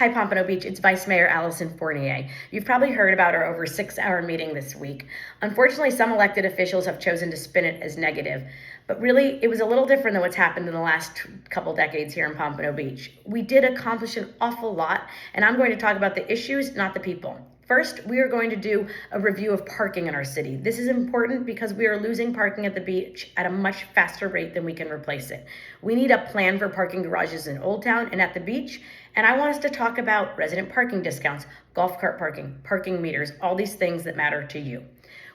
Hi, Pompano Beach. It's Vice Mayor Allison Fournier. You've probably heard about our over 6-hour meeting this week. Unfortunately, some elected officials have chosen to spin it as negative, but really, it was a little different than what's happened in the last couple decades here in Pompano Beach. We did accomplish an awful lot, and I'm going to talk about the issues, not the people. First, we are going to do a review of parking in our city. This is important because we are losing parking at the beach at a much faster rate than we can replace it. We need a plan for parking garages in Old Town and at the beach, and I want us to talk about resident parking discounts, golf cart parking, parking meters, all these things that matter to you.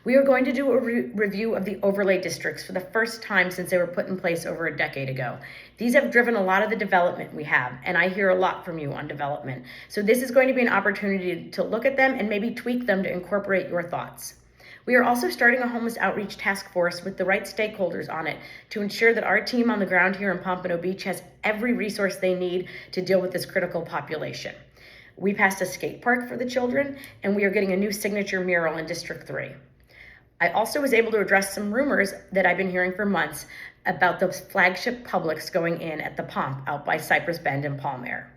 We are going to do a review of the overlay districts for the first time since they were put in place over a decade ago. These have driven a lot of the development we have, and I hear a lot from you on development. So this is going to be an opportunity to look at them and maybe tweak them to incorporate your thoughts. We are also starting a homeless outreach task force with the right stakeholders on it to ensure that our team on the ground here in Pompano Beach has every resource they need to deal with this critical population. We passed a skate park for the children, and we are getting a new signature mural in District 3. I also was able to address some rumors that I've been hearing for months about the flagship Publix going in at the Pomp out by Cypress Bend and Palm Air.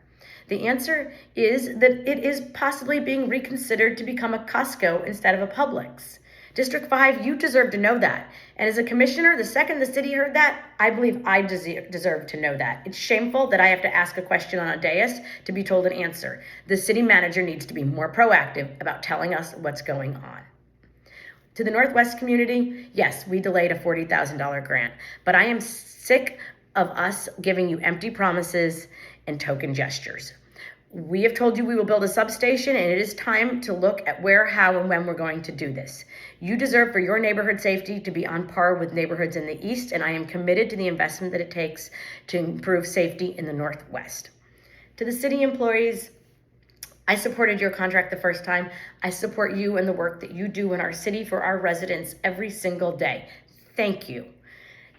The answer is that it is possibly being reconsidered to become a Costco instead of a Publix. District 5, you deserve to know that. And as a commissioner, the second the city heard that, I believe I deserve to know that. It's shameful that I have to ask a question on a dais to be told an answer. The city manager needs to be more proactive about telling us what's going on. To the Northwest community, yes, we delayed a $40,000 grant, but I am sick of us giving you empty promises and token gestures. We have told you we will build a substation, and it is time to look at where, how, and when we're going to do this. You deserve for your neighborhood safety to be on par with neighborhoods in the East, and I am committed to the investment that it takes to improve safety in the Northwest. To the city employees, I supported your contract the first time. I support you and the work that you do in our city for our residents every single day. Thank you.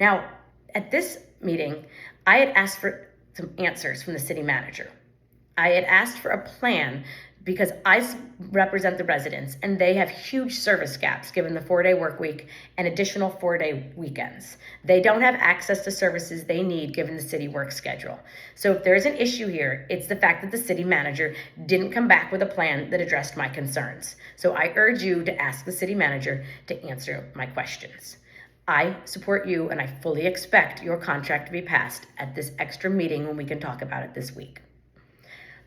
Now, at this meeting, I had asked for some answers from the city manager. I had asked for a plan because I represent the residents and they have huge service gaps given the 4-day work week and additional 4-day weekends. They don't have access to services they need given the city work schedule. So if there's an issue here, it's the fact that the city manager didn't come back with a plan that addressed my concerns. So I urge you to ask the city manager to answer my questions. I support you and I fully expect your contract to be passed at this extra meeting when we can talk about it this week.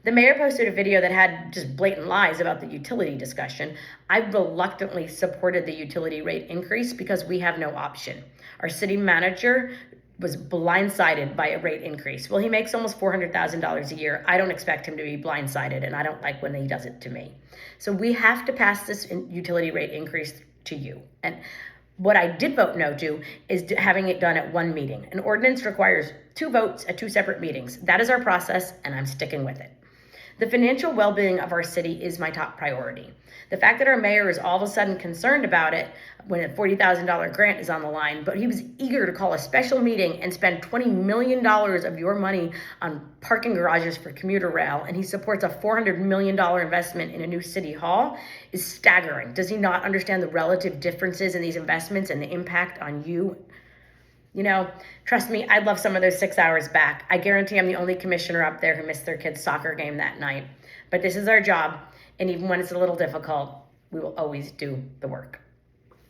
The mayor posted a video that had just blatant lies about the utility discussion. I reluctantly supported the utility rate increase because we have no option. Our city manager was blindsided by a rate increase. Well, he makes almost $400,000 a year. I don't expect him to be blindsided, and I don't like when he does it to me. So we have to pass this utility rate increase to you. And what I did vote no to is having it done at one meeting. An ordinance requires 2 votes at 2 separate meetings. That is our process, and I'm sticking with it. The financial well-being of our city is my top priority. The fact that our mayor is all of a sudden concerned about it when a $40,000 grant is on the line, but he was eager to call a special meeting and spend $20 million of your money on parking garages for commuter rail, and he supports a $400 million investment in a new city hall, is staggering. Does he not understand the relative differences in these investments and the impact on you? You know, trust me, I'd love some of those 6 hours back. I guarantee I'm the only commissioner up there who missed their kid's soccer game that night. But this is our job, and even when it's a little difficult, we will always do the work.